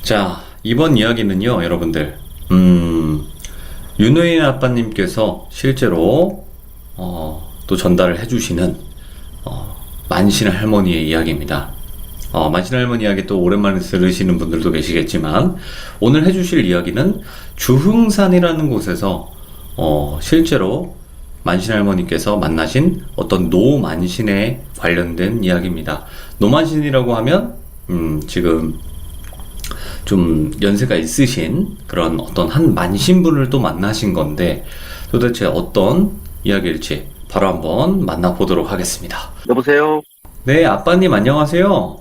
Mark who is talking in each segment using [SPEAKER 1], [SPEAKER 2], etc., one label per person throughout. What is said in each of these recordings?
[SPEAKER 1] 자, 이번 이야기는요, 여러분들, 윤호인 아빠님께서 실제로, 또 전달을 해주시는, 만신 할머니의 이야기입니다. 만신 할머니 이야기 또 오랜만에 들으시는 분들도 계시겠지만, 오늘 해주실 이야기는 주흥산이라는 곳에서, 실제로 만신 할머니께서 만나신 어떤 노만신에 관련된 이야기입니다. 노만신이라고 하면, 지금, 좀 연세가 있으신 그런 어떤 한 만신분을 또 만나신 건데 도대체 어떤 이야기일지 바로 한번 만나보도록 하겠습니다.
[SPEAKER 2] 여보세요?
[SPEAKER 1] 네, 아빠님 안녕하세요.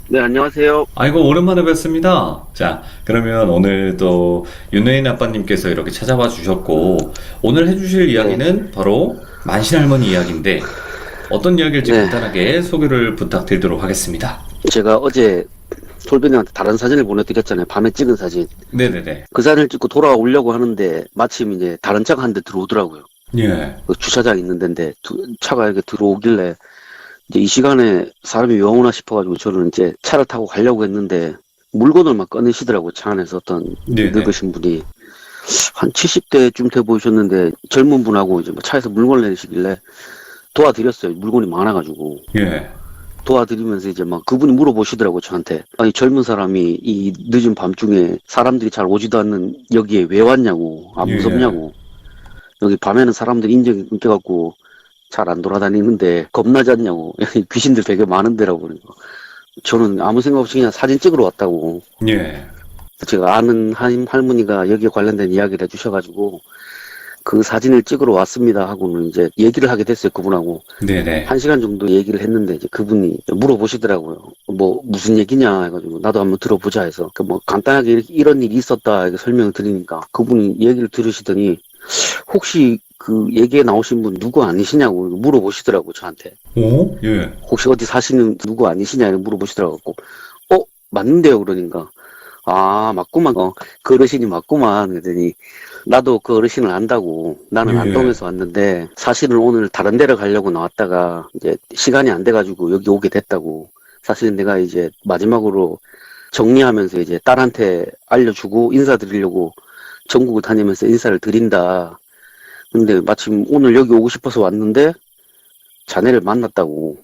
[SPEAKER 2] 네, 안녕하세요.
[SPEAKER 1] 아이고, 오랜만에 뵙습니다. 자, 그러면 오늘 또 윤혜인 아빠님께서 이렇게 찾아와 주셨고 오늘 해주실 이야기는 바로 만신할머니 이야기인데 어떤 이야기일지
[SPEAKER 2] 네.
[SPEAKER 1] 간단하게 소개를 부탁드리도록 하겠습니다.
[SPEAKER 2] 제가 어제 솔빈이한테 다른 사진을 보내드렸잖아요. 밤에 찍은 사진.
[SPEAKER 1] 네네네.
[SPEAKER 2] 그 사진을 찍고 돌아오려고 하는데 마침 이제 다른 차가 한 대 들어오더라고요.
[SPEAKER 1] 예.
[SPEAKER 2] 그 주차장 있는 데인데 차가 이렇게 들어오길래 이제 이 시간에 사람이 왜 오나 싶어가지고 저는 이제 차를 타고 가려고 했는데 물건을 막 꺼내시더라고요. 차 안에서 어떤
[SPEAKER 1] 네네.
[SPEAKER 2] 늙으신 분이 한 70대쯤 돼 보이셨는데 젊은 분하고 이제 뭐 차에서 물건을 내리시길래 도와드렸어요. 물건이 많아가지고.
[SPEAKER 1] 예.
[SPEAKER 2] 도와드리면서 이제 막 그분이 물어보시더라고 저한테. 아니 젊은 사람이 이 늦은 밤중에 사람들이 잘 오지도 않는 여기에 왜 왔냐고. 안
[SPEAKER 1] 예.
[SPEAKER 2] 무섭냐고. 여기 밤에는 사람들이 인적이 끊겨갖고 잘 안 돌아다니는데 겁나지 않냐고. 여기 귀신들 되게 많은 데라고 그러니까. 저는 아무 생각 없이 그냥 사진 찍으러 왔다고.
[SPEAKER 1] 예.
[SPEAKER 2] 제가 아는 할머니가 여기에 관련된 이야기를 해주셔가지고 그 사진을 찍으러 왔습니다 하고는 이제 얘기를 하게 됐어요. 그분하고.
[SPEAKER 1] 네네.
[SPEAKER 2] 1시간 정도 얘기를 했는데 이제 그분이 물어보시더라고요. 뭐 무슨 얘기냐 해가지고 나도 한번 들어보자 해서 그 뭐 간단하게 이런 일이 있었다 이렇게 설명을 드리니까 그분이 얘기를 들으시더니 혹시 그 얘기에 나오신 분 누구 아니시냐고 물어보시더라고 저한테.
[SPEAKER 1] 오? 예.
[SPEAKER 2] 혹시 어디 사시는 누구 아니시냐 이렇게 물어보시더라고. 맞는데요 그러니까. 아 맞구만. 그 어르신이 맞구만. 그러더니 나도 그 어르신을 안다고. 나는
[SPEAKER 1] 예.
[SPEAKER 2] 안동에서 왔는데 사실은 오늘 다른 데를 가려고 나왔다가 이제 시간이 안 돼가지고 여기 오게 됐다고. 사실은 내가 이제 마지막으로 정리하면서 이제 딸한테 알려주고 인사드리려고 전국을 다니면서 인사를 드린다. 근데 마침 오늘 여기 오고 싶어서 왔는데 자네를 만났다고.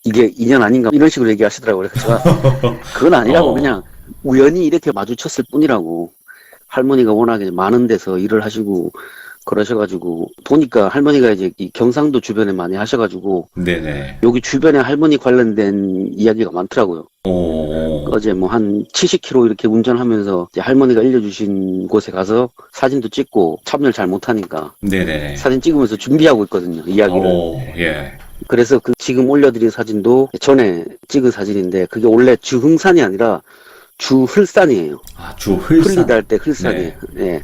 [SPEAKER 2] 이게 인연 아닌가 이런 식으로 얘기하시더라고요. 그래서 제가 그건 아니라고 그냥 우연히 이렇게 마주쳤을 뿐이라고. 할머니가 워낙에 많은 데서 일을 하시고 그러셔가지고 보니까 할머니가 이제 이 경상도 주변에 많이 하셔가지고
[SPEAKER 1] 네네.
[SPEAKER 2] 여기 주변에 할머니 관련된 이야기가 많더라고요.
[SPEAKER 1] 오.
[SPEAKER 2] 어제 뭐 한 70km 이렇게 운전하면서 이제 할머니가 알려주신 곳에 가서 사진도 찍고 참여를 잘 못하니까
[SPEAKER 1] 네네.
[SPEAKER 2] 사진 찍으면서 준비하고 있거든요. 이야기를.
[SPEAKER 1] 오, 예.
[SPEAKER 2] 그래서 그 지금 올려드린 사진도 전에 찍은 사진인데 그게 원래 주흥산이 아니라 주흘산이에요.
[SPEAKER 1] 아, 주흘산.
[SPEAKER 2] 흘리다 할 때 흘산이에요. 예.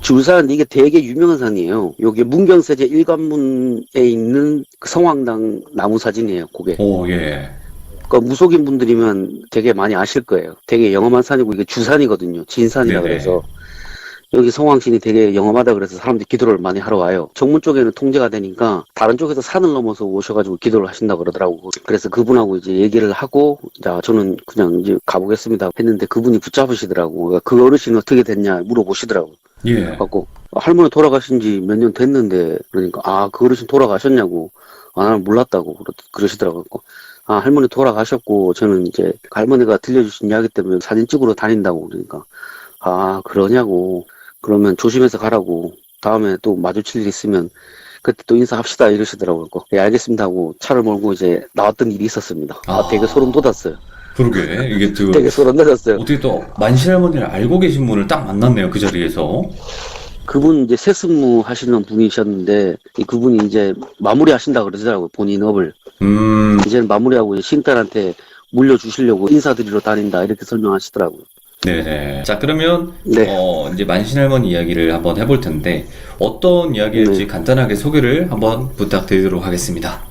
[SPEAKER 2] 주산 이게 되게 유명한 산이에요. 여기 문경세제 일관문에 있는 그 성황당 나무 사진이에요. 그게.
[SPEAKER 1] 오, 예.
[SPEAKER 2] 그 무속인 분들이면 되게 많이 아실 거예요. 되게 영험한 산이고 이게 주산이거든요. 진산이라
[SPEAKER 1] 네네.
[SPEAKER 2] 그래서 여기 성황신이 되게 영험하다 그래서 사람들이 기도를 많이 하러 와요. 정문 쪽에는 통제가 되니까 다른 쪽에서 산을 넘어서 오셔가지고 기도를 하신다 그러더라고. 그래서 그분하고 이제 얘기를 하고 자 저는 그냥 이제 가보겠습니다 했는데 그분이 붙잡으시더라고. 그 어르신 어떻게 됐냐 물어보시더라고.
[SPEAKER 1] 예.
[SPEAKER 2] 갖고 할머니 돌아가신 지 몇 년 됐는데 그러니까 아 그 어르신 돌아가셨냐고. 아 나는 몰랐다고 그러시더라고. 아 할머니 돌아가셨고 저는 이제 할머니가 들려주신 이야기 때문에 사진 찍으러 다닌다고 그러니까 아 그러냐고. 그러면 조심해서 가라고. 다음에 또 마주칠 일 있으면 그때 또 인사합시다 이러시더라고요. 예, 알겠습니다 하고 차를 몰고 이제 나왔던 일이 있었습니다. 되게 소름 돋았어요.
[SPEAKER 1] 그러게. 이게 또,
[SPEAKER 2] 되게 소름 돋았어요.
[SPEAKER 1] 어떻게 또 만신 할머니를 알고 계신 분을 딱 만났네요. 그 자리에서.
[SPEAKER 2] 그분 이제 세습무 하시는 분이셨는데 그분이 이제 마무리 하신다 그러더라고요. 본인 업을. 이제는 마무리하고 이제 신딸한테 물려주시려고 인사드리러 다닌다 이렇게 설명하시더라고요.
[SPEAKER 1] 네네. 자, 그러면,
[SPEAKER 2] 네.
[SPEAKER 1] 이제 만신 할머니 이야기를 한번 해볼 텐데, 어떤 이야기일지
[SPEAKER 2] 네.
[SPEAKER 1] 간단하게 소개를 한번 부탁드리도록 하겠습니다.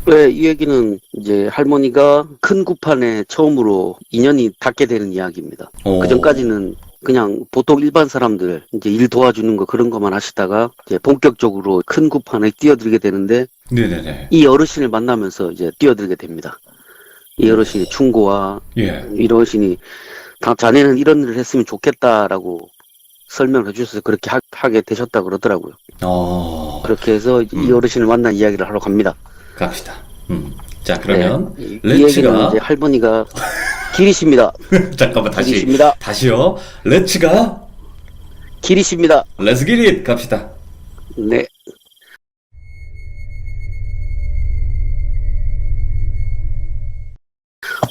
[SPEAKER 2] 네, 이 얘기는 이제 할머니가 큰 구판에 처음으로 인연이 닿게 되는 이야기입니다.
[SPEAKER 1] 오.
[SPEAKER 2] 그 전까지는 그냥 보통 일반 사람들 이제 일 도와주는 거 그런 것만 하시다가 이제 본격적으로 큰 구판에 뛰어들게 되는데
[SPEAKER 1] 네네네.
[SPEAKER 2] 이 어르신을 만나면서 이제 뛰어들게 됩니다. 이 어르신이 충고와
[SPEAKER 1] 예.
[SPEAKER 2] 이 어르신이 자네는 이런 일을 했으면 좋겠다라고 설명을 해주셔서 그렇게 하게 되셨다 그러더라고요. 그렇게 해서 이 어르신을 만나 이야기를 하러 갑니다.
[SPEAKER 1] 갑시다. 자, 그러면
[SPEAKER 2] 네. 이
[SPEAKER 1] 렛츠가
[SPEAKER 2] 얘기는 이제 할머니가 길이십니다.
[SPEAKER 1] 잠깐만
[SPEAKER 2] 길이십니다.
[SPEAKER 1] 다시요. 렛츠가
[SPEAKER 2] 길이십니다.
[SPEAKER 1] 렛츠 기릿 갑시다.
[SPEAKER 2] 네.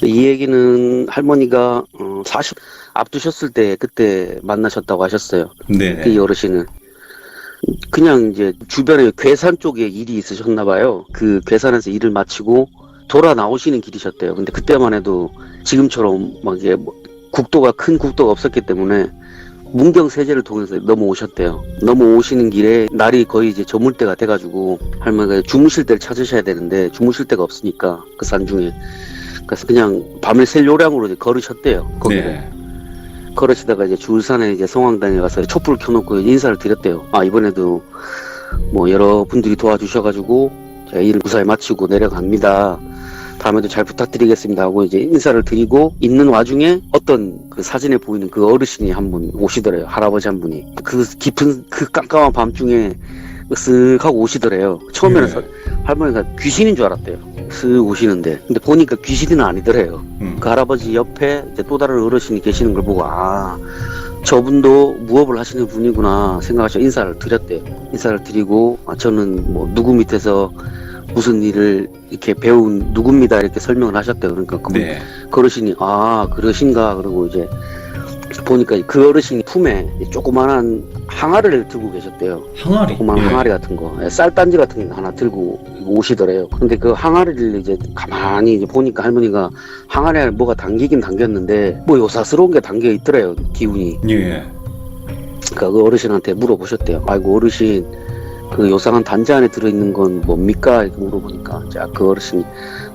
[SPEAKER 2] 이 얘기는 할머니가 40 앞두셨을 때 그때 만나셨다고 하셨어요.
[SPEAKER 1] 네.
[SPEAKER 2] 그 어르신은 그냥 이제 주변에 괴산 쪽에 일이 있으셨나 봐요. 그 괴산에서 일을 마치고 돌아 나오시는 길이셨대요. 근데 그때만 해도 지금처럼 막 이게 국도가 큰 국도가 없었기 때문에 문경세제를 통해서 넘어오셨대요. 넘어오시는 길에 날이 거의 이제 저물 때가 돼가지고 할머니가 주무실 때를 찾으셔야 되는데 주무실 데가 없으니까 그 산 중에 그래서 그냥 밤을 샐 요량으로 이제 걸으셨대요. 거기를.
[SPEAKER 1] 네.
[SPEAKER 2] 걸으시다가 이제 주울산에 이제 성황당에 가서 촛불을 켜놓고 인사를 드렸대요. 아, 이번에도 뭐 여러 분들이 도와주셔가지고 제가 일을 무사히 마치고 내려갑니다. 다음에도 잘 부탁드리겠습니다 하고 이제 인사를 드리고 있는 와중에 어떤 그 사진에 보이는 그 어르신이 한 분 오시더래요. 할아버지 한 분이. 그 깊은 그 깜깜한 밤중에 쓱 하고 오시더래요. 처음에는
[SPEAKER 1] 네.
[SPEAKER 2] 할머니가 귀신인 줄 알았대요. 쓱 오시는데 근데 보니까 귀신은 아니더래요. 그 할아버지 옆에 이제 또 다른 어르신이 계시는 걸 보고 아, 저분도 무업을 하시는 분이구나 생각하셔 인사를 드렸대요. 인사를 드리고 아, 저는 뭐 누구 밑에서 무슨 일을 이렇게 배운 누굽니다 이렇게 설명을 하셨대요. 그러니까 그분
[SPEAKER 1] 네.
[SPEAKER 2] 그 어르신이 아 그러신가 그러고 이제 보니까 그 어르신이 품에 조그만한 항아리를 들고 계셨대요.
[SPEAKER 1] 항아리.
[SPEAKER 2] 조그만한 항아리 같은 거, 쌀단지 같은 거 하나 들고 오시더래요. 근데 그 항아리를 이제 가만히 이제 보니까 할머니가 항아리 안에 뭐가 담기긴 담겼는데 뭐 요사스러운 게 담겨 있더래요. 기운이.
[SPEAKER 1] 예.
[SPEAKER 2] 그러니까 그 어르신한테 물어보셨대요. 아이고 어르신 그 요상한 단지 안에 들어있는 건 뭡니까? 이렇게 물어보니까 그 어르신이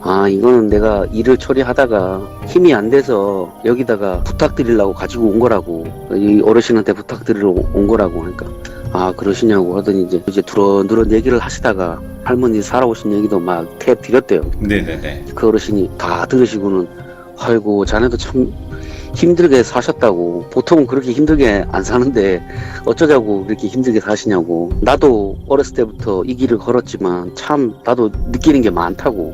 [SPEAKER 2] 아 이거는 내가 일을 처리하다가 힘이 안 돼서 여기다가 부탁드리려고 가지고 온 거라고 이 어르신한테 부탁드리러 온 거라고 하니까 아 그러시냐고 하더니 이제 두런두런 얘기를 하시다가 할머니 살아오신 얘기도 막 해드렸대요.
[SPEAKER 1] 네네네.
[SPEAKER 2] 그 어르신이 다 들으시고는 아이고 자네도 참 힘들게 사셨다고 보통은 그렇게 힘들게 안 사는데 어쩌자고 그렇게 힘들게 사시냐고 나도 어렸을 때부터 이 길을 걸었지만 참 나도 느끼는 게 많다고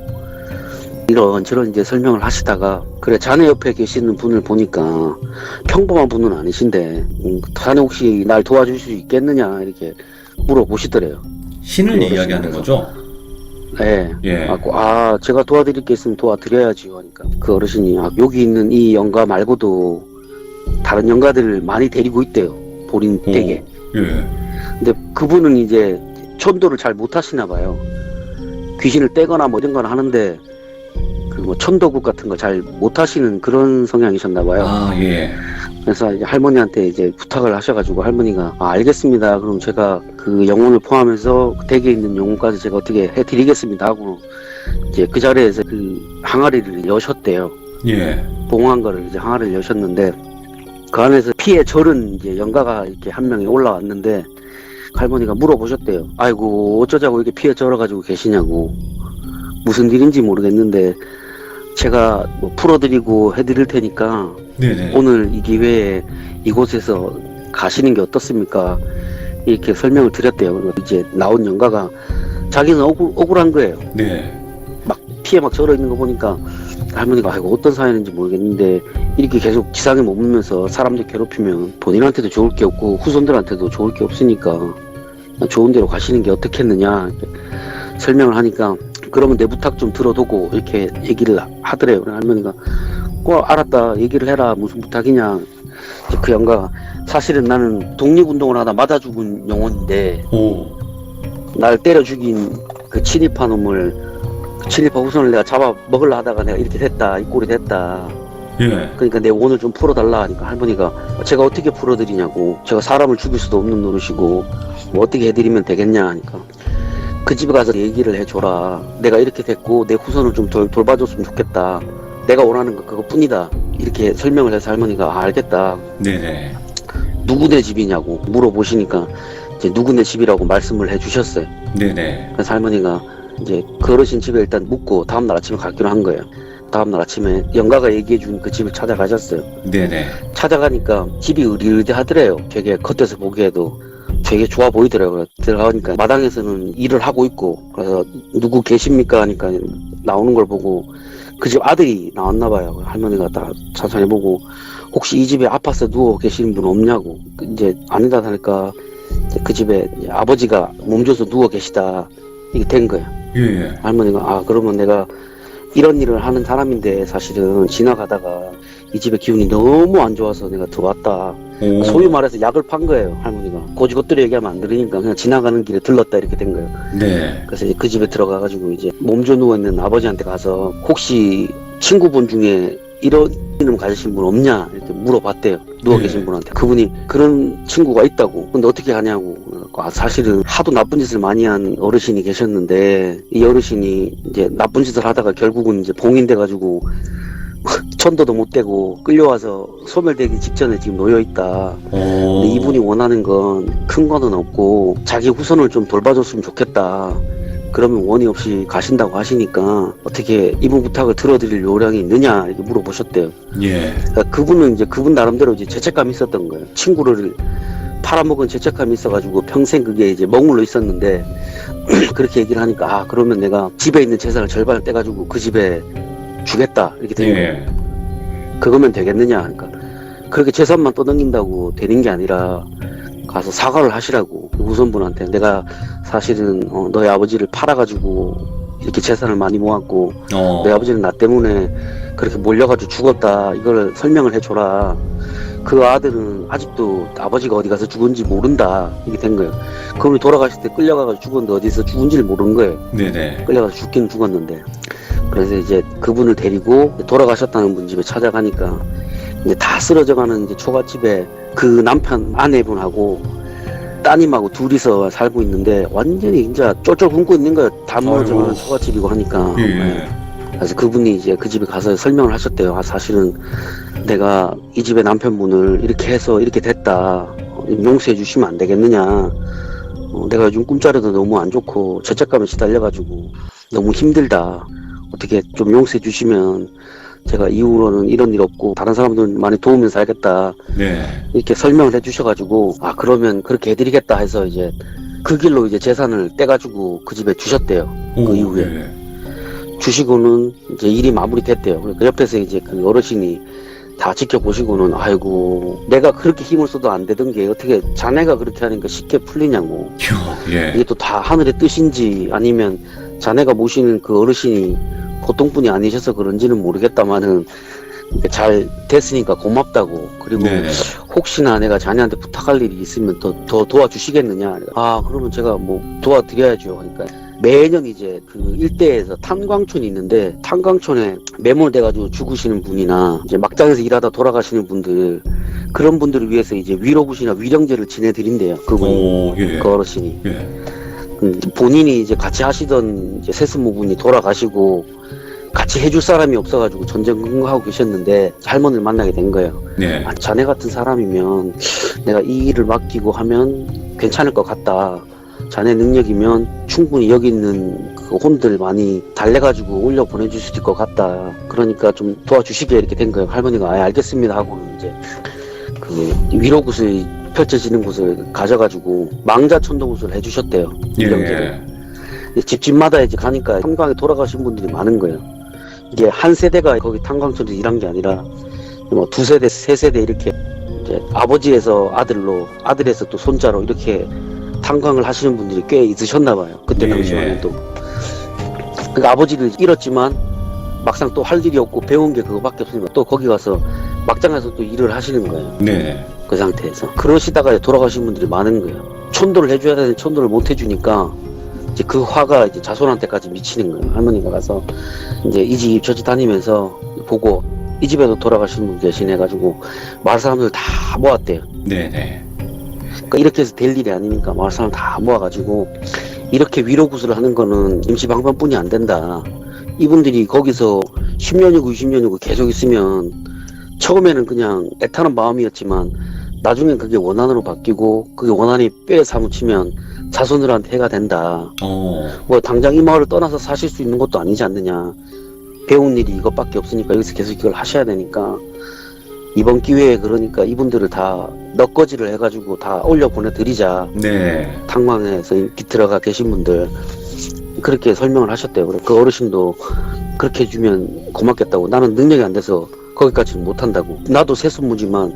[SPEAKER 2] 이런저런 이제 설명을 하시다가 그래 자네 옆에 계시는 분을 보니까 평범한 분은 아니신데 자네 혹시 날 도와줄 수 있겠느냐 이렇게 물어보시더래요.
[SPEAKER 1] 신을
[SPEAKER 2] 그
[SPEAKER 1] 이야기하는 거죠?
[SPEAKER 2] 네.
[SPEAKER 1] 예.
[SPEAKER 2] 아, 제가 도와드릴 게 있으면 도와드려야지요. 하니까 그 어르신이 아, 여기 있는 이 영가 말고도 다른 영가들을 많이 데리고 있대요. 보린 댁에.
[SPEAKER 1] 예.
[SPEAKER 2] 근데 그분은 이제 천도를 잘 못하시나 봐요. 귀신을 떼거나 뭐 이런 건 하는데 그 뭐 천도국 같은 거 잘 못하시는 그런 성향이셨나 봐요.
[SPEAKER 1] 아, 예.
[SPEAKER 2] 그래서 이제 할머니한테 이제 부탁을 하셔가지고 할머니가 아, 알겠습니다. 그럼 제가 그 영혼을 포함해서 그 댁에 있는 영혼까지 제가 어떻게 해드리겠습니다 하고 이제 그 자리에서 그 항아리를 여셨대요.
[SPEAKER 1] 예.
[SPEAKER 2] 봉한 거를 이제 항아리를 여셨는데 그 안에서 피에 절은 이제 영가가 이렇게 한 명이 올라왔는데 할머니가 물어보셨대요. 아이고 어쩌자고 이렇게 피에 절어가지고 계시냐고 무슨 일인지 모르겠는데 제가 뭐 풀어드리고 해드릴 테니까
[SPEAKER 1] 네네.
[SPEAKER 2] 오늘 이 기회에 이곳에서 가시는 게 어떻습니까? 이렇게 설명을 드렸대요. 그리고 이제 나온 영가가 자기는 억울한 거예요.
[SPEAKER 1] 네.
[SPEAKER 2] 막 피에 막 절어 있는 거 보니까 할머니가 아이고 어떤 사연인지 모르겠는데 이렇게 계속 지상에 머물면서 사람들 괴롭히면 본인한테도 좋을 게 없고 후손들한테도 좋을 게 없으니까 좋은 데로 가시는 게 어떻겠느냐 이렇게 설명을 하니까 그러면 내 부탁 좀 들어두고 이렇게 얘기를 하더래요. 할머니가 알았다 얘기를 해라 무슨 부탁이냐. 이제 그 영가가 사실은 나는 독립운동을 하다 맞아 죽은 영혼인데 날 때려 죽인 그 친일파 놈을 그 친일파 후손을 내가 잡아 먹으려 하다가 내가 이렇게 됐다 이 꼴이 됐다.
[SPEAKER 1] 예.
[SPEAKER 2] 그러니까 내 원을 좀 풀어달라 하니까 할머니가 제가 어떻게 풀어드리냐고 제가 사람을 죽일 수도 없는 노릇이고 뭐 어떻게 해드리면 되겠냐 하니까 그 집에 가서 얘기를 해줘라. 내가 이렇게 됐고 내 후손을 좀 돌봐줬으면 좋겠다. 내가 원하는 거 그것뿐이다. 이렇게 설명을 해서 할머니가 아, 알겠다.
[SPEAKER 1] 네네.
[SPEAKER 2] 누구네 집이냐고 물어보시니까 이제 누구네 집이라고 말씀을 해주셨어요.
[SPEAKER 1] 네네.
[SPEAKER 2] 그래서 할머니가 이제 그 어르신 집에 일단 묵고 다음날 아침에 가기로 한 거예요. 다음날 아침에 영가가 얘기해준 그 집을 찾아가셨어요.
[SPEAKER 1] 네네.
[SPEAKER 2] 찾아가니까 집이 으리으리하더래요. 되게 겉에서 보기에도 되게 좋아 보이더라고요. 들어가니까 마당에서는 일을 하고 있고, 그래서 누구 계십니까 하니까 나오는 걸 보고 그 집 아들이 나왔나 봐요. 할머니가 다 천천히 보고 혹시 이 집에 아파서 누워 계시는 분 없냐고. 이제 아니다 하니까 그 집에 이제 아버지가 몸져서 누워 계시다 이게 된 거예요.
[SPEAKER 1] 예.
[SPEAKER 2] 할머니가 아 그러면 내가 이런 일을 하는 사람인데 사실은 지나가다가 이 집의 기운이 너무 안 좋아서 내가 들어왔다.
[SPEAKER 1] 오.
[SPEAKER 2] 소위 말해서 약을 판 거예요, 할머니가. 고지것대로 얘기하면 안 들으니까 그냥 지나가는 길에 들렀다 이렇게 된 거예요.
[SPEAKER 1] 네.
[SPEAKER 2] 그래서 이제 그 집에 들어가가지고 이제 몸져 누워있는 아버지한테 가서 혹시 친구분 중에 이런 이름 가지신 분 없냐 이렇게 물어봤대요. 누워
[SPEAKER 1] 네.
[SPEAKER 2] 계신 분한테. 그분이 그런 친구가 있다고. 근데 어떻게 하냐고. 아, 사실은 하도 나쁜 짓을 많이 한 어르신이 계셨는데 이 어르신이 이제 나쁜 짓을 하다가 결국은 이제 봉인돼가지고 천도도 못 대고 끌려와서 소멸되기 직전에 지금 놓여있다. 근데 이분이 원하는 건 큰 거는 없고 자기 후손을 좀 돌봐줬으면 좋겠다. 그러면 원의 없이 가신다고 하시니까 어떻게 이분 부탁을 들어드릴 요량이 있느냐 이렇게 물어보셨대요.
[SPEAKER 1] 예.
[SPEAKER 2] 그러니까 그분은 이제 그분 나름대로 이제 죄책감이 있었던 거예요. 친구를 팔아먹은 죄책감이 있어가지고 평생 그게 이제 머물러 있었는데 그렇게 얘기를 하니까 아 그러면 내가 집에 있는 재산을 절반을 떼가지고 그 집에 주겠다 이렇게 된 거예요.
[SPEAKER 1] 예.
[SPEAKER 2] 그거면 되겠느냐 하니까 그렇게 재산만 떠넘긴다고 되는 게 아니라 가서 사과를 하시라고 후손분한테 내가 사실은 너희 아버지를 팔아가지고 이렇게 재산을 많이 모았고 너희 아버지는 나 때문에 그렇게 몰려가지고 죽었다 이걸 설명을 해줘라. 그 아들은 아직도 아버지가 어디 가서 죽은지 모른다 이게 된 거예요. 그분이 돌아가실 때 끌려가서 죽었는데 어디서 죽은지를 모르는 거예요.
[SPEAKER 1] 네네.
[SPEAKER 2] 끌려가서 죽긴 죽었는데 그래서 이제 그분을 데리고 돌아가셨다는 분 집에 찾아가니까 이제 다 쓰러져가는 이제 초가집에 그 남편 아내분하고 따님하고 둘이서 살고 있는데 완전히 진짜 쫄쫄 굶고 있는 거예요. 다 무너져가는 초가집이고 하니까.
[SPEAKER 1] 예.
[SPEAKER 2] 네. 그래서 그분이 이제 그 집에 가서 설명을 하셨대요. 아, 사실은 내가 이 집의 남편분을 이렇게 해서 이렇게 됐다. 용서해 주시면 안 되겠느냐. 내가 요즘 꿈자리도 너무 안 좋고 죄책감에 시달려가지고 너무 힘들다. 어떻게 좀 용서해 주시면 제가 이후로는 이런 일 없고 다른 사람들 많이 도우면서 살겠다.
[SPEAKER 1] 네.
[SPEAKER 2] 이렇게 설명을 해주셔가지고 아 그러면 그렇게 해드리겠다 해서 이제 그 길로 이제 재산을 떼가지고 그 집에 주셨대요. 그 이후에.
[SPEAKER 1] 예.
[SPEAKER 2] 주시고는 이제 일이 마무리됐대요. 그 옆에서 이제 그 어르신이 다 지켜보시고는 아이고 내가 그렇게 힘을 써도 안 되던 게 어떻게 자네가 그렇게 하니까 쉽게 풀리냐고.
[SPEAKER 1] 예.
[SPEAKER 2] 이게 또 다 하늘의 뜻인지 아니면 자네가 모시는 그 어르신이 보통 분이 아니셔서 그런지는 모르겠다마는 잘 됐으니까 고맙다고. 그리고
[SPEAKER 1] 네네.
[SPEAKER 2] 혹시나 내가 자네한테 부탁할 일이 있으면 더 도와주시겠느냐. 아 그러면 제가 뭐 도와드려야죠. 그러니까 매년 이제 그 일대에서 탄광촌이 있는데 탄광촌에 매몰돼가지고 죽으시는 분이나 이제 막장에서 일하다 돌아가시는 분들 그런 분들을 위해서 이제 위로굿이나 위령제를 지내드린대요. 그분이.
[SPEAKER 1] 예.
[SPEAKER 2] 그 어르신이.
[SPEAKER 1] 예.
[SPEAKER 2] 본인이 이제 같이 하시던 이제 세습모분이 돌아가시고 같이 해줄 사람이 없어가지고 전쟁 근거하고 계셨는데 할머니를 만나게 된 거예요.
[SPEAKER 1] 네.
[SPEAKER 2] 아, 자네 같은 사람이면 내가 이 일을 맡기고 하면 괜찮을 것 같다. 자네 능력이면 충분히 여기 있는 그 혼들 많이 달래가지고 올려 보내줄 수 있을 것 같다. 그러니까 좀 도와주시게 이렇게 된 거예요. 할머니가 아, 알겠습니다 하고 이제 그 위로굿을 펼쳐지는 곳을 가져가지고 망자천도굿을 해주셨대요.
[SPEAKER 1] 예.
[SPEAKER 2] 집집마다 이제 가니까 탄광에 돌아가신 분들이 많은 거예요. 이게 한 세대가 거기 탄광촌에서 일한 게 아니라 뭐 두 세대, 세 세대 이렇게 이제 아버지에서 아들로, 아들에서 또 손자로 이렇게 탄광을 하시는 분들이 꽤 있으셨나 봐요. 그때 당시만 또. 그러니까 아버지를 잃었지만 막상 또 할 일이 없고 배운 게 그거밖에 없으니까 또 거기 가서 막장에서 또 일을 하시는 거예요.
[SPEAKER 1] 네.
[SPEAKER 2] 그 상태에서. 그러시다가 돌아가신 분들이 많은 거예요. 천도를 해줘야 되는데 천도를 못 해주니까 이제 그 화가 이제 자손한테까지 미치는 거예요. 할머니가 가서 이제 이 집 저 집 다니면서 보고 이 집에도 돌아가신 분 계시네 가지고 마을 사람들 다 모았대요.
[SPEAKER 1] 네네.
[SPEAKER 2] 그러니까 이렇게 해서 될 일이 아니니까 마을 사람 다 모아가지고 이렇게 위로굿을 하는 거는 임시방편뿐이 안 된다. 이분들이 거기서 10년이고 20년이고 계속 있으면 처음에는 그냥 애타는 마음이었지만 나중엔 그게 원한으로 바뀌고 그게 원한이 뼈에 사무치면 자손들한테 해가 된다. 뭐 당장 이 마을을 떠나서 사실 수 있는 것도 아니지 않느냐. 배운 일이 이것밖에 없으니까 여기서 계속 이걸 하셔야 되니까 이번 기회에 그러니까 이분들을 다 넉거지를 해가지고 다 올려 보내드리자.
[SPEAKER 1] 네.
[SPEAKER 2] 탄광에서 인기 들어가 계신 분들 그렇게 설명을 하셨대요. 그래 그 어르신도 그렇게 해주면 고맙겠다고. 나는 능력이 안 돼서 거기까지는 못한다고. 나도 세순무지만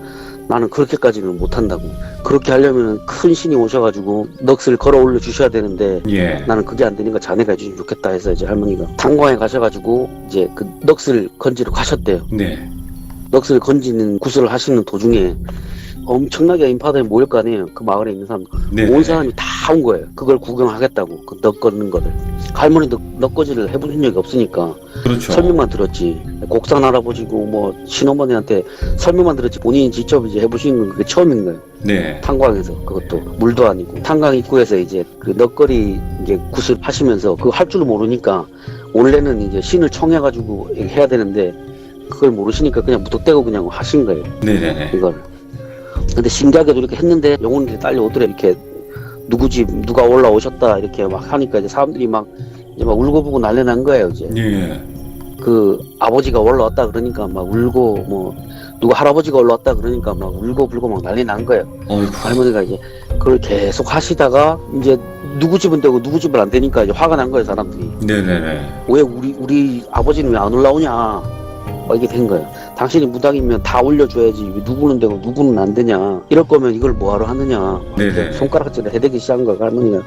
[SPEAKER 2] 나는 그렇게까지는 못한다고. 그렇게 하려면 큰 신이 오셔가지고 넋을 걸어 올려 주셔야 되는데
[SPEAKER 1] 예.
[SPEAKER 2] 나는 그게 안 되니까 자네가 해주면 좋겠다 해서 이제 할머니가 탄광에 가셔가지고 이제 그 넋을 건지러 가셨대요.
[SPEAKER 1] 네.
[SPEAKER 2] 넋을 건지는 구슬을 하시는 도중에 엄청나게 인파들이 모일 거 아니에요. 그 마을에 있는 사람
[SPEAKER 1] 네.
[SPEAKER 2] 온 사람이 다 온 거예요. 그걸 구경하겠다고. 그 넋 걷는 거를. 할머니도 넋거지를 해보신 적이 없으니까
[SPEAKER 1] 그렇죠.
[SPEAKER 2] 설명만 들었지. 곡산 할아버지고 뭐 친어머니한테 설명만 들었지 본인이 직접 이제 해보신 건 그게 처음인 거예요.
[SPEAKER 1] 네.
[SPEAKER 2] 탄광에서. 그것도 물도 아니고 탄광 입구에서 이제 그 넋거리 이제 구슬 하시면서 그거 할 줄을 모르니까 원래는 이제 신을 청해가지고 해야 되는데 그걸 모르시니까 그냥 무턱대고 그냥 하신 거예요.
[SPEAKER 1] 네네네.
[SPEAKER 2] 이걸. 근데 신기하게도 이렇게 했는데 영혼들이 딸려오더래. 이렇게 누구 집 누가 올라오셨다 이렇게 막 하니까 이제 사람들이 막 이제 막 울고불고 난리 난 거예요. 이제
[SPEAKER 1] 예.
[SPEAKER 2] 그 아버지가 올라왔다 그러니까 막 울고 뭐 누가 할아버지가 올라왔다 그러니까 막 울고불고 막 난리 난 거예요.
[SPEAKER 1] 어이구.
[SPEAKER 2] 할머니가 이제 그걸 계속 하시다가 이제 누구 집은 되고 누구 집은 안 되니까 이제 화가 난 거예요. 사람들이.
[SPEAKER 1] 네네네.
[SPEAKER 2] 왜 우리 아버지는 왜 안 올라오냐 막 이게 된 거예요. 당신이 무당이면 다 올려줘야지 왜 누구는 되고 누구는 안 되냐. 이럴 거면 이걸 뭐하러 하느냐.
[SPEAKER 1] 네네.
[SPEAKER 2] 손가락질을 해대기 시작한 거예요. 할머니가.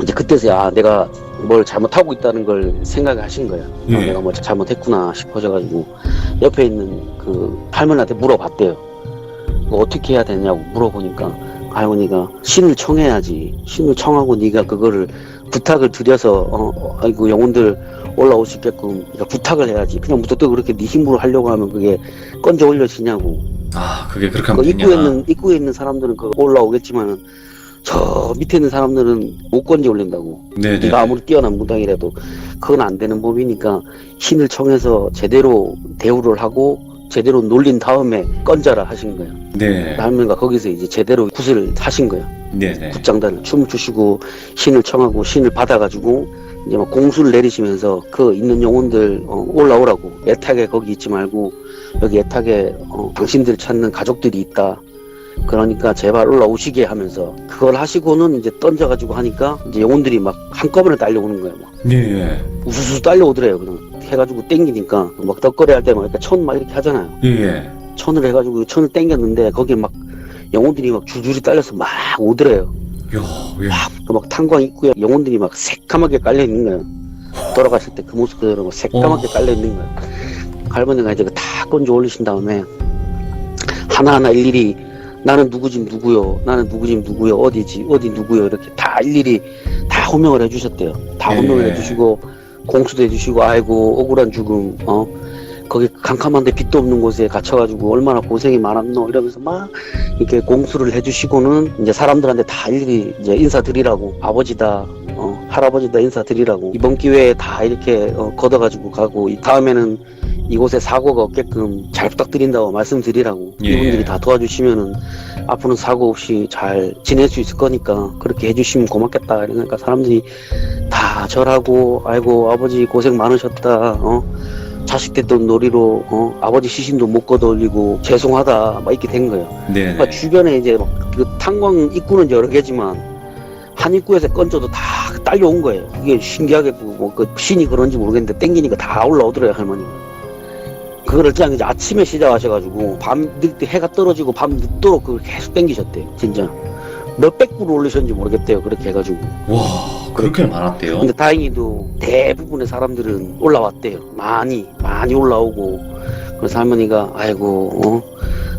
[SPEAKER 2] 이제 그때서야 내가 뭘 잘못하고 있다는 걸 생각하신 거예요.
[SPEAKER 1] 예.
[SPEAKER 2] 내가 뭐 잘못했구나 싶어져가지고 옆에 있는 그 할머니한테 물어봤대요. 뭐 어떻게 해야 되냐고 물어보니까 할머니가 신을 청해야지. 신을 청하고 네가 그거를 부탁을 드려서 아이고 영혼들 올라올 수 있게끔 그러니까 부탁을 해야지. 그냥 무조건 그렇게 네 힘으로 하려고 하면 그게 건져 올려지냐고.
[SPEAKER 1] 아, 그게 그렇게
[SPEAKER 2] 그
[SPEAKER 1] 하면 되냐.
[SPEAKER 2] 입구에 있는 사람들은 그거 올라오겠지만 저 밑에 있는 사람들은 못 건져 올린다고.
[SPEAKER 1] 네네.
[SPEAKER 2] 네가 아무리 뛰어난 무당이라도 그건 안 되는 법이니까 신을 청해서 제대로 대우를 하고 제대로 놀린 다음에 건져라 하신 거예요.
[SPEAKER 1] 네.
[SPEAKER 2] 할머니가 거기서 이제 제대로 굿을 하신 거예요.
[SPEAKER 1] 네네.
[SPEAKER 2] 굿장단을 춤을 추시고 신을 청하고 신을 받아가지고 이제 막 공수를 내리시면서 그 있는 영혼들 올라오라고. 애타게 거기 있지 말고 여기 애타게 당신들 찾는 가족들이 있다. 그러니까 제발 올라오시게 하면서 그걸 하시고는 이제 던져가지고 하니까 이제 영혼들이 막 한꺼번에 딸려오는 거예요. 막
[SPEAKER 1] 예.
[SPEAKER 2] 우수수 딸려오더래요. 그냥 해가지고 땡기니까 막 떡거리 할 때 막 이렇게 천 막 이렇게 하잖아요.
[SPEAKER 1] 예.
[SPEAKER 2] 천을 해가지고 천을 땡겼는데 거기에 막 영혼들이 막 줄줄이 딸려서 막 오더래요.
[SPEAKER 1] 야, 예.
[SPEAKER 2] 막 탄광 입구에 영혼들이 막 새까맣게 깔려 있는 거예요. 돌아가실 때 그 모습 그대로 막 새까맣게 깔려 있는 거예요. 할머니가 이제 다 건져 올리신 다음에 하나하나 일일이 나는 누구 집 누구요, 나는 누구 집 누구요, 어디지 어디 누구요 이렇게 다 일일이 다 호명을 해주셨대요. 다 호명을
[SPEAKER 1] 네.
[SPEAKER 2] 해주시고 공수도 해주시고 아이고 억울한 죽음 거기 캄캄한데 빛도 없는 곳에 갇혀가지고 얼마나 고생이 많았노 이러면서 막 이렇게 공수를 해주시고는 이제 사람들한테 다 일일이 이제 인사드리라고. 아버지다 할아버지다 인사드리라고. 이번 기회에 다 이렇게 걷어가지고 가고 다음에는 이곳에 사고가 없게끔 잘 부탁드린다고 말씀드리라고.
[SPEAKER 1] 예.
[SPEAKER 2] 이분들이 다 도와주시면은 앞으로는 사고 없이 잘 지낼 수 있을 거니까 그렇게 해주시면 고맙겠다. 그러니까 사람들이 다 절하고 아이고 아버지 고생 많으셨다. 자식 됐던 놀이로 아버지 시신도 못 걷어올리고 죄송하다 막 이렇게 된 거예요.
[SPEAKER 1] 네네.
[SPEAKER 2] 그러니까 주변에 이제 막 그 탄광 입구는 여러 개지만 한 입구에서 건져도 다 딸려온 거예요. 이게 신기하게 뭐 그 신이 그런지 모르겠는데 땡기니까 다 올라오더래요 할머니가. 그거를 그냥 이제 아침에 시작하셔가지고 밤 늦게 해가 떨어지고 밤 늦도록 그걸 계속 땡기셨대요. 진짜 몇백 불 올리셨는지 모르겠대요. 그렇게 해가지고.
[SPEAKER 1] 와, 그렇게 많았대요.
[SPEAKER 2] 근데 다행히도 대부분의 사람들은 올라왔대요. 많이 올라오고. 그래서 할머니가 아이고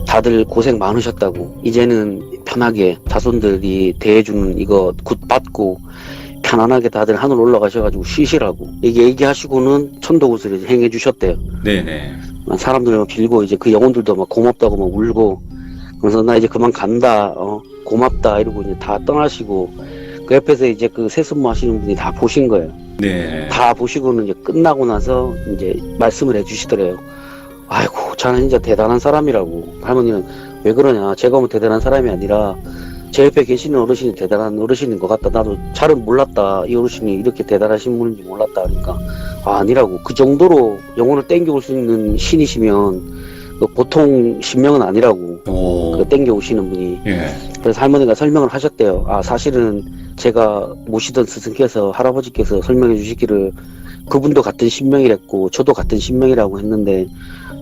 [SPEAKER 2] 다들 고생 많으셨다고. 이제는 편하게 자손들이 대해주는 이거 굿 받고 편안하게 다들 하늘 올라가셔가지고 쉬시라고 얘기하시고는 천도굿을 행해 주셨대요.
[SPEAKER 1] 네네.
[SPEAKER 2] 사람들 빌고 이제 그 영혼들도 막 고맙다고 막 울고. 그래서 나 이제 그만 간다. 고맙다 이러고 이제 다 떠나시고 그 옆에서 이제 그 세습무 하시는 분이 다 보신 거예요.
[SPEAKER 1] 네.
[SPEAKER 2] 다 보시고는 이제 끝나고 나서 이제 말씀을 해주시더래요. 아이고 자는 진짜 대단한 사람이라고. 할머니는 왜 그러냐. 제가 뭐 대단한 사람이 아니라 제 옆에 계시는 어르신이 대단한 어르신인 것 같다. 나도 잘은 몰랐다. 이 어르신이 이렇게 대단하신 분인지 몰랐다. 하니까 아니라고. 그 정도로 영혼을 땡겨올 수 있는 신이시면 보통 신명은 아니라고.
[SPEAKER 1] 오.
[SPEAKER 2] 땡겨오시는 분이.
[SPEAKER 1] 예.
[SPEAKER 2] 그래서 할머니가 설명을 하셨대요. 사실은 제가 모시던 스승께서 할아버지께서 설명해 주시기를 그분도 같은 신명이랬고 저도 같은 신명이라고 했는데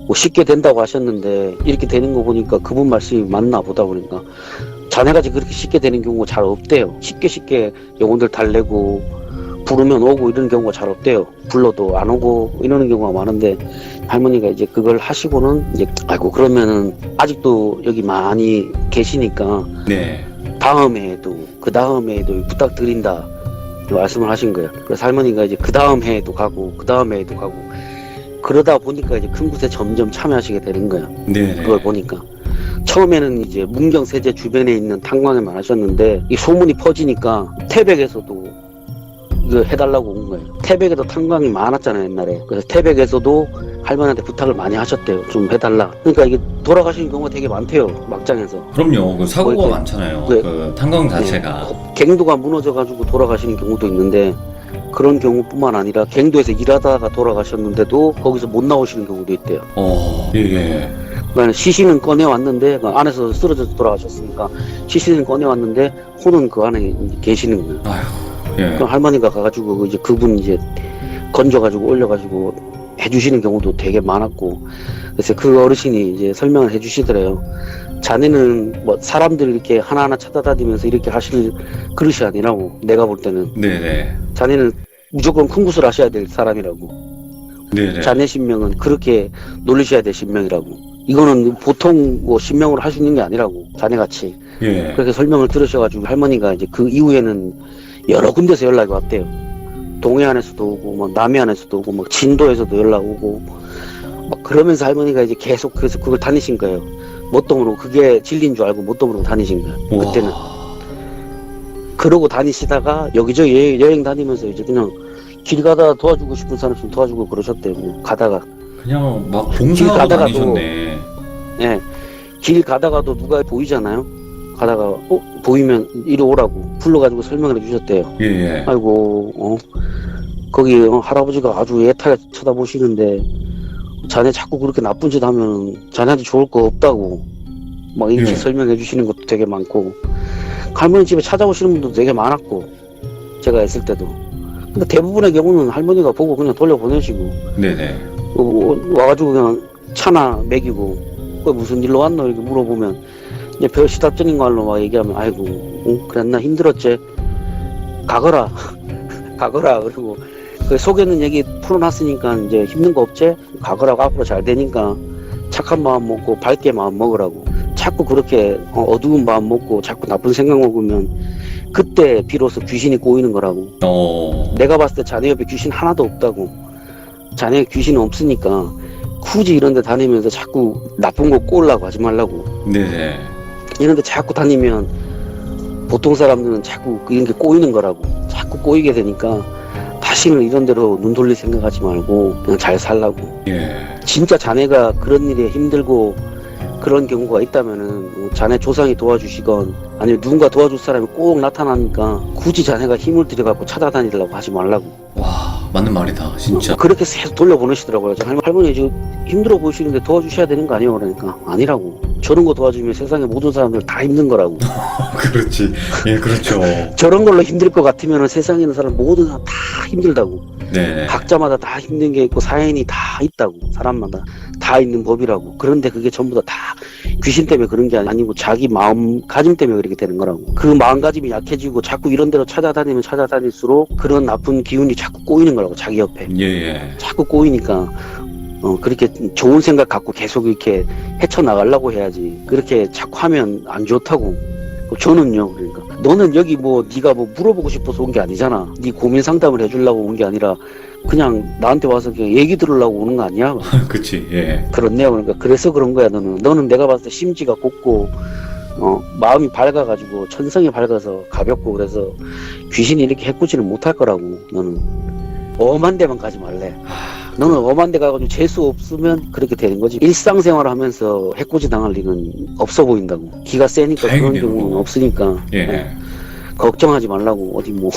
[SPEAKER 2] 뭐 쉽게 된다고 하셨는데 이렇게 되는 거 보니까 그분 말씀이 맞나 보다 보니까 자네가 그렇게 쉽게 되는 경우가 잘 없대요. 쉽게 영혼들 달래고 부르면 오고 이런 경우가 잘 없대요. 불러도 안 오고 이러는 경우가 많은데 할머니가 이제 그걸 하시고는 이제 아이고 그러면은 아직도 여기 많이 계시니까
[SPEAKER 1] 네.
[SPEAKER 2] 다음해에도 그 다음해에도 부탁드린다 말씀을 하신 거예요. 그래서 할머니가 이제 그 다음 해에도 가고 그 다음 해에도 가고 그러다 보니까 이제 큰 곳에 점점 참여하시게 되는 거예요.
[SPEAKER 1] 네.
[SPEAKER 2] 그걸 보니까 처음에는 이제 문경세제 주변에 있는 탄광에만 하셨는데 이 소문이 퍼지니까 태백에서도 이거 해달라고 온 거예요. 태백에도 탄광이 많았잖아요 옛날에. 그래서 태백에서도 할머니한테 부탁을 많이 하셨대요. 좀 해달라. 그러니까 이게 돌아가시는 경우가 되게 많대요 막장에서.
[SPEAKER 1] 그럼요. 그 사고가
[SPEAKER 2] 뭐 이렇게-
[SPEAKER 1] 많잖아요.
[SPEAKER 2] 네.
[SPEAKER 1] 그 탄광 자체가.
[SPEAKER 2] 갱도가 무너져가지고 돌아가시는 경우도 있는데 그런 경우뿐만 아니라 갱도에서 일하다가 돌아가셨는데도 거기서 못 나오시는 경우도 있대요.
[SPEAKER 1] 예.
[SPEAKER 2] 그러니까 시신은 꺼내왔는데 그 안에서 쓰러져서 돌아가셨으니까 시신은 꺼내왔는데 혼은 그 안에 계시는 거예요.
[SPEAKER 1] 아휴. 예.
[SPEAKER 2] 그럼 할머니가 가가지고 이제 그분 이제 건져가지고 올려가지고 해주시는 경우도 되게 많았고 그래서 그 어르신이 이제 설명을 해주시더래요. 자네는 뭐 사람들 이렇게 하나하나 찾아다니면서 이렇게 하실 그릇이 아니라고 내가 볼 때는
[SPEAKER 1] 네네.
[SPEAKER 2] 자네는 무조건 큰 굿을 하셔야 될 사람이라고.
[SPEAKER 1] 네네.
[SPEAKER 2] 자네 신명은 그렇게 놀리셔야 될 신명이라고. 이거는 보통 뭐 신명으로 할 수 있는 게 아니라고. 자네같이.
[SPEAKER 1] 예.
[SPEAKER 2] 그렇게 설명을 들으셔가지고 할머니가 이제 그 이후에는 여러 군데서 연락이 왔대요. 동해안에서도 오고, 막 남해안에서도 오고, 막 진도에서도 연락 오고, 막 그러면서 할머니가 이제 계속 그래서 그걸 다니신 거예요. 못동으로 그게 진리인 줄 알고 못동으로 다니신 거예요. 그때는. 그러고 다니시다가 여기저기 여행 다니면서 이제 그냥 길 가다가 도와주고 싶은 사람 있으면 도와주고 그러셨대요. 그냥 가다가.
[SPEAKER 1] 그냥 막
[SPEAKER 2] 길
[SPEAKER 1] 봉사하고
[SPEAKER 2] 가다가도-
[SPEAKER 1] 다니셨네.
[SPEAKER 2] 예. 길 가다가도 누가 보이잖아요. 가다가 보이면 이리 오라고 불러가지고 설명을 해주셨대요.
[SPEAKER 1] 예.
[SPEAKER 2] 아이고 거기 할아버지가 아주 애타게 쳐다보시는데 자네 자꾸 그렇게 나쁜 짓 하면 자네한테 좋을 거 없다고 막 이렇게
[SPEAKER 1] 예.
[SPEAKER 2] 설명해 주시는 것도 되게 많고 할머니 집에 찾아오시는 분도 되게 많았고 제가 있을 때도 근데 대부분의 경우는 할머니가 보고 그냥 돌려보내시고
[SPEAKER 1] 네네.
[SPEAKER 2] 와가지고 그냥 차나 먹이고 그 무슨 일로 왔노 이렇게 물어보면 이제 별 시답적인 걸로 막 얘기하면 아이고 그랬나 힘들었지 가거라 가거라 그리고 그 속에 있는 얘기 풀어놨으니까 이제 힘든 거 없지 가거라고 앞으로 잘 되니까 착한 마음 먹고 밝게 마음 먹으라고 자꾸 그렇게 어두운 마음 먹고 자꾸 나쁜 생각 먹으면 그때 비로소 귀신이 꼬이는 거라고 내가 봤을 때 자네 옆에 귀신 하나도 없다고 자네 귀신은 없으니까 굳이 이런 데 다니면서 자꾸 나쁜 거 꼬으려고 하지 말라고
[SPEAKER 1] 네네.
[SPEAKER 2] 이런데 자꾸 다니면 보통 사람들은 자꾸 이런 게 꼬이는 거라고 자꾸 꼬이게 되니까 다시는 이런 데로 눈 돌릴 생각하지 말고 그냥 잘 살라고
[SPEAKER 1] 예.
[SPEAKER 2] 진짜 자네가 그런 일에 힘들고 그런 경우가 있다면은 자네 조상이 도와주시건 아니면 누군가 도와줄 사람이 꼭 나타나니까 굳이 자네가 힘을 들여갖고 찾아다니려고 하지 말라고
[SPEAKER 1] 와, 맞는 말이다, 진짜.
[SPEAKER 2] 그렇게 계속 돌려보내시더라고요. 할머니 지금 힘들어 보이시는데 도와주셔야 되는 거 아니에요? 그러니까 아니라고. 저런 거 도와주면 세상에 모든 사람들 다 힘든 거라고.
[SPEAKER 1] 그렇지. 예, 그렇죠.
[SPEAKER 2] 저런 걸로 힘들 것 같으면 세상에 있는 사람 모든 사람 다 힘들다고.
[SPEAKER 1] 네.
[SPEAKER 2] 각자마다 다 힘든 게 있고 사연이 다 있다고. 사람마다 다 있는 법이라고. 그런데 그게 전부 다 귀신 때문에 그런 게 아니고 자기 마음가짐 때문에 그렇게 되는 거라고. 그 마음가짐이 약해지고 자꾸 이런 데로 찾아다니면 찾아다닐수록 그런 나쁜 기운이 자꾸 꼬이는 거라고. 자기 옆에.
[SPEAKER 1] 예.
[SPEAKER 2] 자꾸 꼬이니까 그렇게 좋은 생각 갖고 계속 이렇게 헤쳐나가려고 해야지. 그렇게 자꾸 하면 안 좋다고. 저는요. 그러니까 너는 여기 뭐 네가 뭐 물어보고 싶어서 온 게 아니잖아. 네 고민 상담을 해주려고 온 게 아니라 그냥 나한테 와서 그냥 얘기 들으려고 오는 거 아니야?
[SPEAKER 1] 그치. 예.
[SPEAKER 2] 그렇네요. 그러니까 그래서 그런 거야. 너는 내가 봤을 때 심지가 곱고 마음이 밝아가지고 천성이 밝아서 가볍고 그래서 귀신이 이렇게 해꾸지는 못할 거라고. 너는 엄한 데만 가지 말래.
[SPEAKER 1] 아,
[SPEAKER 2] 너는 엄한 데 가가지고 재수 없으면 그렇게 되는 거지. 일상생활 하면서 해코지 당할 일은 없어 보인다고. 기가 세니까 그런
[SPEAKER 1] 다행이네요.
[SPEAKER 2] 경우는 없으니까.
[SPEAKER 1] 예.
[SPEAKER 2] 걱정하지 말라고. 어디 뭐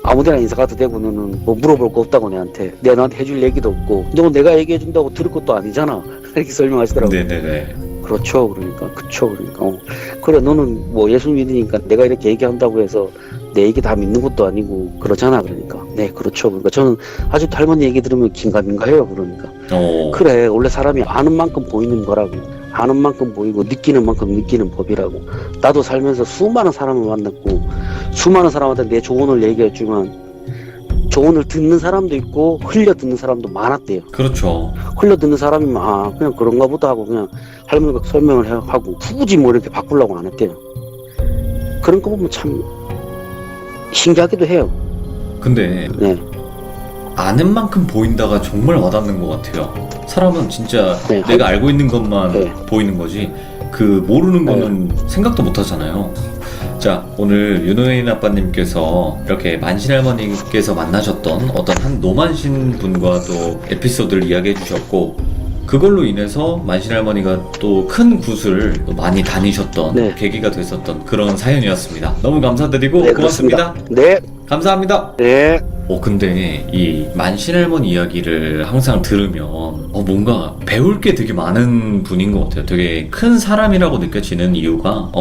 [SPEAKER 2] 아무데나 인사 가도 되고 너는 뭐 물어볼 거 없다고 내한테. 내가 너한테 해줄 얘기도 없고. 너 내가 얘기해준다고 들을 것도 아니잖아. 이렇게 설명하시더라고.
[SPEAKER 1] 네네네.
[SPEAKER 2] 그렇죠. 그러니까 그쵸. 그러니까 그래 너는 뭐 예수 믿으니까 내가 이렇게 얘기한다고 해서 내 얘기 다 믿는 것도 아니고 그러잖아. 그러니까 네 그렇죠. 그러니까 저는 아주 할머니 얘기 들으면 긴가민가해요. 그러니까 그래 원래 사람이 아는 만큼 보이는 거라고. 아는 만큼 보이고 느끼는 만큼 느끼는 법이라고. 나도 살면서 수많은 사람을 만났고 수많은 사람한테 내 조언을 얘기했지만 조언을 듣는 사람도 있고 흘려 듣는 사람도 많았대요.
[SPEAKER 1] 그렇죠.
[SPEAKER 2] 흘려 듣는 사람이면 아 그냥 그런가 보다 하고 그냥 할머니가 설명을 하고 굳이 뭐 이렇게 바꾸려고 안 했대요. 그런 거 보면 참 신기하기도 해요.
[SPEAKER 1] 근데
[SPEAKER 2] 네.
[SPEAKER 1] 아는 만큼 보인다가 정말 와닿는 것 같아요. 사람은 진짜
[SPEAKER 2] 네,
[SPEAKER 1] 내가 알고 있는 것만
[SPEAKER 2] 네.
[SPEAKER 1] 보이는 거지 그 모르는 거는 생각도 못 하잖아요. 자, 오늘 윤호인 아빠님께서 이렇게 만신할머니께서 만나셨던 어떤 한 노만신 분과 또 에피소드를 이야기해 주셨고 그걸로 인해서 만신할머니가 또 큰 굿을 또 많이 다니셨던
[SPEAKER 2] 네.
[SPEAKER 1] 계기가 됐었던 그런 사연이었습니다. 너무 감사드리고
[SPEAKER 2] 네,
[SPEAKER 1] 고맙습니다.
[SPEAKER 2] 그렇습니다. 네.
[SPEAKER 1] 감사합니다.
[SPEAKER 2] 네.
[SPEAKER 1] 근데 이 만신할머니 이야기를 항상 들으면 뭔가 배울 게 되게 많은 분인 것 같아요. 되게 큰 사람이라고 느껴지는 이유가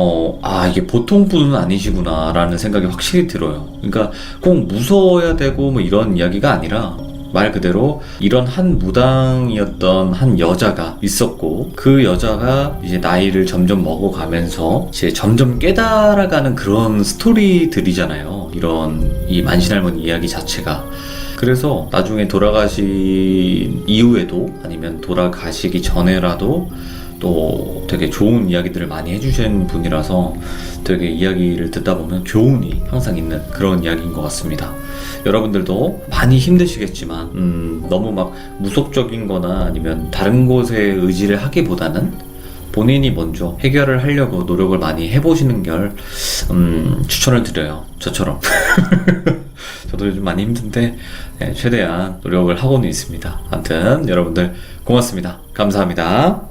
[SPEAKER 1] 이게 보통 분은 아니시구나 라는 생각이 확실히 들어요. 그러니까 꼭 무서워야 되고 뭐 이런 이야기가 아니라 말 그대로 이런 한 무당이었던 한 여자가 있었고 그 여자가 이제 나이를 점점 먹어가면서 이제 점점 깨달아가는 그런 스토리들이잖아요. 이런 이 만신할머니 이야기 자체가. 그래서 나중에 돌아가신 이후에도 아니면 돌아가시기 전에라도 또 되게 좋은 이야기들을 많이 해주신 분이라서 되게 이야기를 듣다 보면 교훈이 항상 있는 그런 이야기인 것 같습니다. 여러분들도 많이 힘드시겠지만 너무 막 무속적인 거나 아니면 다른 곳에 의지를 하기보다는 본인이 먼저 해결을 하려고 노력을 많이 해보시는 걸 추천을 드려요. 저처럼. 저도 요즘 많이 힘든데 최대한 노력을 하고는 있습니다. 아무튼 여러분들 고맙습니다. 감사합니다.